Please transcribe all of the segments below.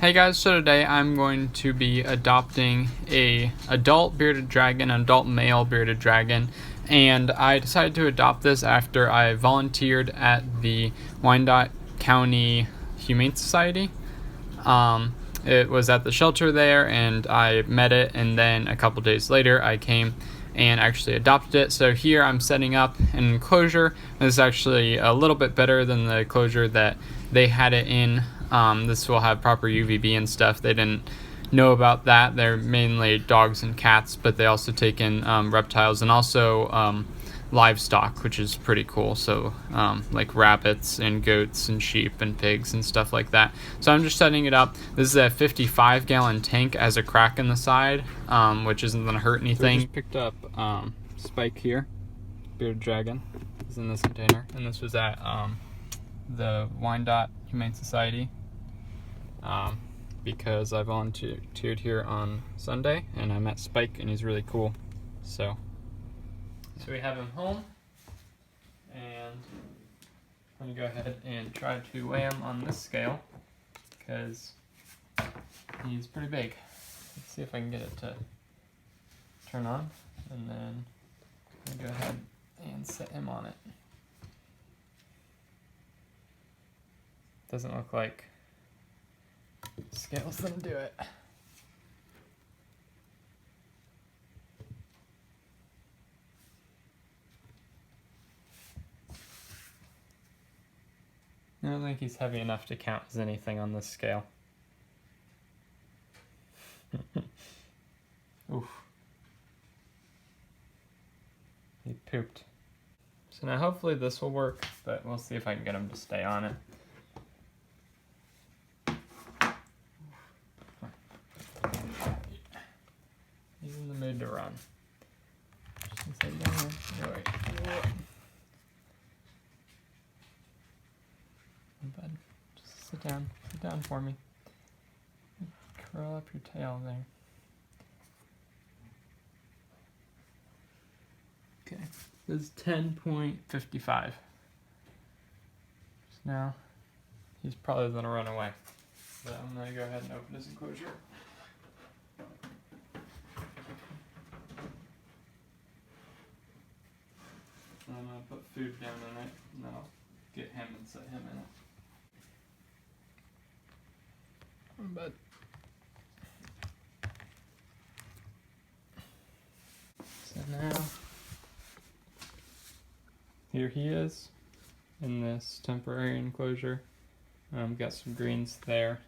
Hey guys, so today I'm going to be adopting a adult bearded dragon, an adult male bearded dragon, and I decided to adopt this after I volunteered at the Wyandot County Humane Society. It was at the shelter there, and I met it, and then a couple days later I came and actually adopted it. So here I'm setting up an enclosure. This is actually a little bit better than the enclosure that they had it in. This will have proper UVB and stuff. They didn't know about that. They're mainly dogs and cats, but they also take in reptiles and also livestock, which is pretty cool. So like rabbits and goats and sheep and pigs and stuff like that. So I'm just setting it up. This is a 55-gallon tank, has a crack in the side, which isn't going to hurt anything. So I just picked up Spike here, bearded dragon, is in this container, and this was at the Wyandot Humane Society because I volunteered here on Sunday and I met Spike and he's really cool. So we have him home, and I'm going to go ahead and try to weigh him on this scale because he's pretty big. Let's see if I can get it to turn on, and then I'm going to go ahead and set him on it. Doesn't look like scale's gonna do it. I don't think he's heavy enough to count as anything on this scale. Oof. He pooped. So now hopefully this will work, but we'll see if I can get him to stay on it. He's in the mood to run. Just gonna sit down there. Wait. Bud, just sit down for me. Curl up your tail there. Okay, this is 10.55. So now he's probably gonna run away. But I'm gonna go ahead and open his enclosure. I'm going to put food down in it, and then I'll get him and set him in it. But so now, here he is in this temporary enclosure. Got some greens there,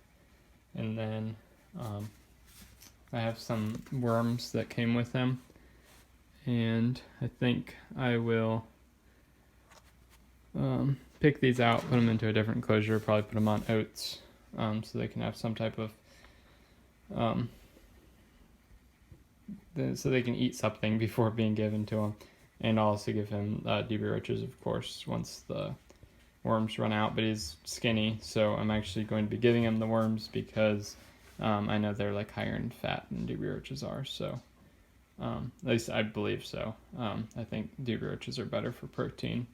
and then I have some worms that came with him, and I think I will pick these out, put them into a different enclosure, probably put them on oats, so they can have some type of so they can eat something before being given to them. And I'll also give him DB roaches, of course, once the worms run out, but he's skinny, so I'm actually going to be giving him the worms because I know they're like higher in fat than DB roaches are, so at least I believe so. I think DB roaches are better for protein,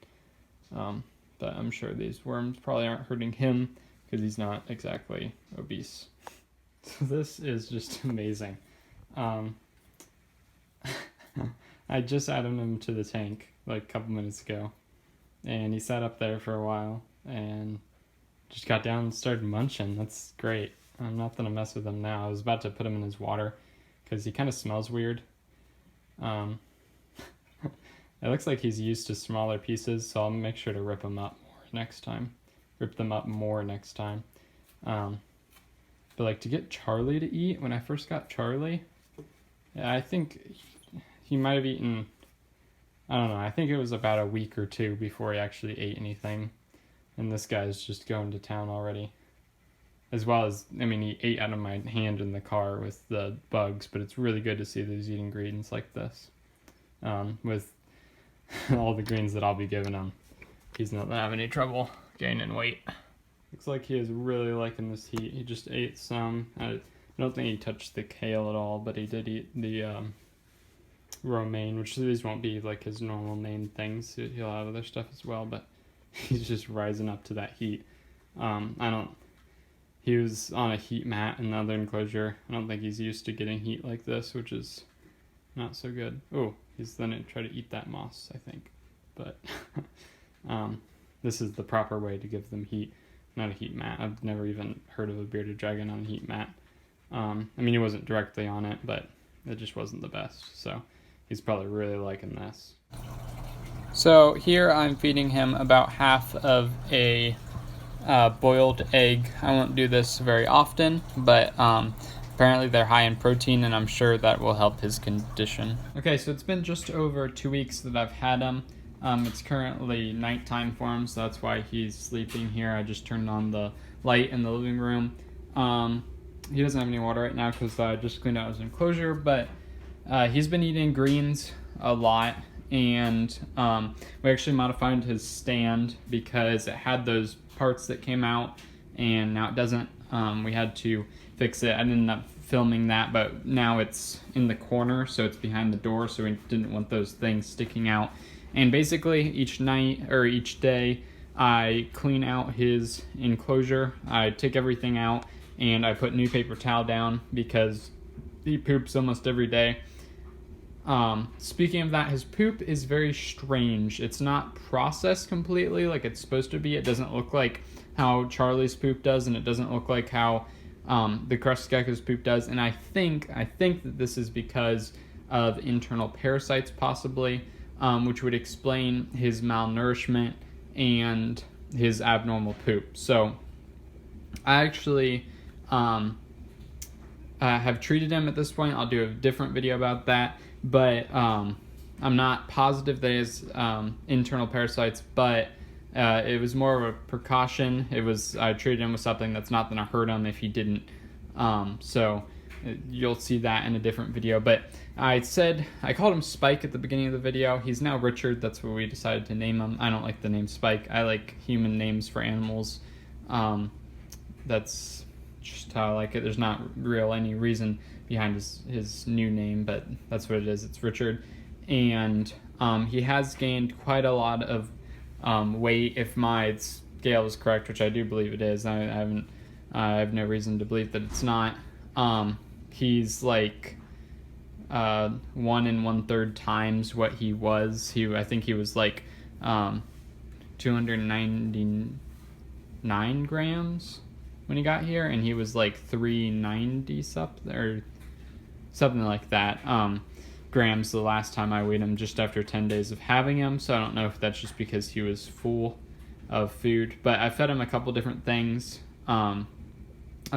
but I'm sure these worms probably aren't hurting him because he's not exactly obese. So this is just amazing. I just added him to the tank like a couple minutes ago, and he sat up there for a while and just got down and started munching. That's great. I'm not gonna mess with him now. I was about to put him in his water because he kind of smells weird. It looks like he's used to smaller pieces, so I'll make sure to rip them up more next time. But like to get Charlie to eat, when I first got Charlie, I think he might have eaten, I don't know, I think it was about a week or two before he actually ate anything. And this guy's just going to town already. As well as, I mean, he ate out of my hand in the car with the bugs, but it's really good to see that he's eating greens like this. With all the greens that I'll be giving him, he's not going to have any trouble gaining weight. Looks like he is really liking this heat. He just ate some. I don't think he touched the kale at all, but he did eat the romaine, which these won't be like his normal main things. He'll have other stuff as well, but he's just rising up to that heat. he was on a heat mat in the other enclosure. I don't think he's used to getting heat like this, which is not so good. Oh, he's gonna try to eat that moss, I think. But this is the proper way to give them heat, not a heat mat. I've never even heard of a bearded dragon on a heat mat. I mean, he wasn't directly on it, but it just wasn't the best. So he's probably really liking this. So here I'm feeding him about half of a boiled egg. I won't do this very often, but apparently they're high in protein, and I'm sure that will help his condition. Okay, so it's been just over 2 weeks that I've had him. It's currently nighttime for him, so that's why he's sleeping here. I just turned on the light in the living room. He doesn't have any water right now because I just cleaned out his enclosure, but he's been eating greens a lot, and we actually modified his stand because it had those parts that came out, and now it doesn't. We had to fix it. I didn't end up filming that, but now it's in the corner, so it's behind the door, so we didn't want those things sticking out. And basically each night or each day I clean out his enclosure. I take everything out and I put new paper towel down because he poops almost every day. Speaking of that, his poop is very strange. It's not processed completely like it's supposed to be. It doesn't look like how Charlie's poop does, and it doesn't look like how the crust gecko's poop does. And I think that this is because of internal parasites possibly, which would explain his malnourishment and his abnormal poop. So I actually have treated him at this point. I'll do a different video about that, but I'm not positive that he has internal parasites, but it was more of a precaution. I treated him with something that's not going to hurt him if he didn't. So you'll see that in a different video. But I called him Spike at the beginning of the video. He's now Richard. That's what we decided to name him. I don't like the name Spike. I like human names for animals. That's just how I like it. There's not any reason behind his new name, but that's what it is. It's Richard. And he has gained quite a lot of weight, if my scale is correct, which I do believe it is. I have no reason to believe that it's not. He's like 1 1/3 times what he was. I think he was like 299 grams when he got here, and he was like 390 something or something like that grams the last time I weighed him, just after 10 days of having him. So I don't know if that's just because he was full of food, but I fed him a couple different things. I've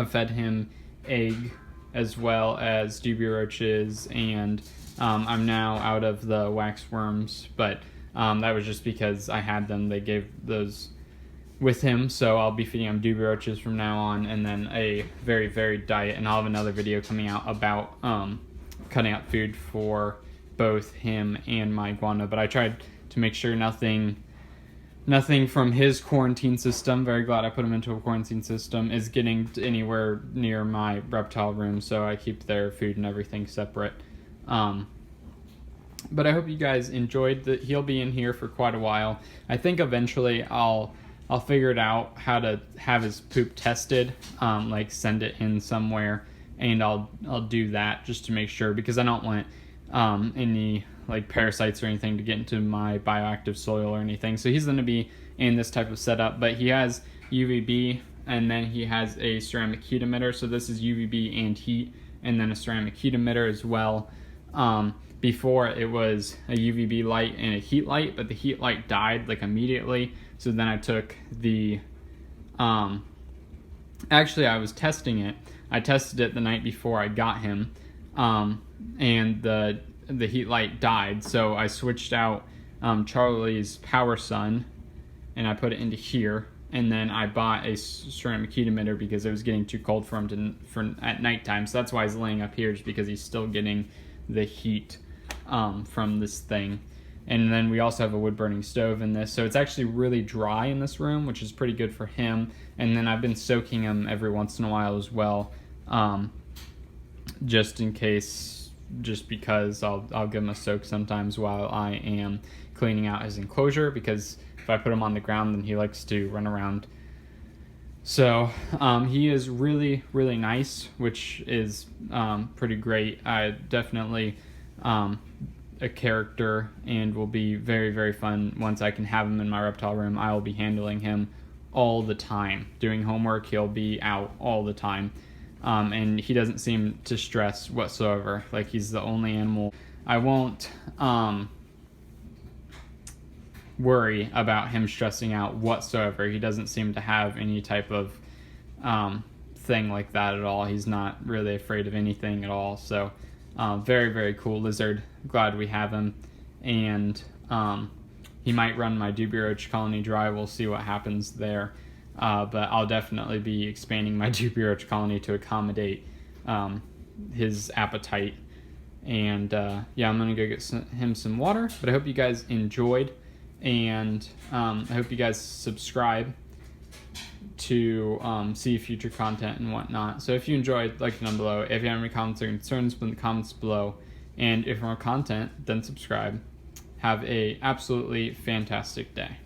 fed him egg as well as dubia roaches, and I'm now out of the wax worms, but that was just because I had them. They gave those with him, so I'll be feeding him dubia roaches from now on, and then a very varied diet, and I'll have another video coming out about cutting out food for both him and my iguana. But I tried to make sure nothing from his quarantine system, very glad I put him into a quarantine system, is getting anywhere near my reptile room, so I keep their food and everything separate. But I hope you guys enjoyed that. He'll be in here for quite a while. I think eventually I'll figure it out how to have his poop tested, like send it in somewhere, and I'll do that just to make sure, because I don't want any like parasites or anything to get into my bioactive soil or anything. So he's going to be in this type of setup, but he has UVB, and then he has a ceramic heat emitter. So this is UVB and heat, and then a ceramic heat emitter as well. Before it was a UVB light and a heat light, but the heat light died like immediately. So then I took the actually I was testing it. I tested it the night before I got him, and the heat light died, so I switched out Charlie's Power Sun, and I put it into here, and then I bought a ceramic heat emitter because it was getting too cold for him at nighttime. So that's why he's laying up here, just because he's still getting the heat from this thing. And then we also have a wood burning stove in this, so it's actually really dry in this room, which is pretty good for him. And then I've been soaking him every once in a while as well, just in case, just because I'll give him a soak sometimes while I am cleaning out his enclosure, because if I put him on the ground, then he likes to run around So he is really, really nice, which is pretty great. I definitely a character and will be very, very fun once I can have him in my reptile room. I will be handling him all the time. Doing homework, he'll be out all the time. And he doesn't seem to stress whatsoever. Like, he's the only animal. I won't worry about him stressing out whatsoever. He doesn't seem to have any type of thing like that at all. He's not really afraid of anything at all. So very, very cool lizard. Glad we have him. And he might run my Dubia roach colony dry. We'll see what happens there. But I'll definitely be expanding my Dubia roach colony to accommodate his appetite. And yeah, I'm going to go get him some water. But I hope you guys enjoyed. And I hope you guys subscribe to see future content and whatnot. So if you enjoyed, like it down below. If you have any comments or concerns, put in the comments below. And if more content, then subscribe. Have a absolutely fantastic day.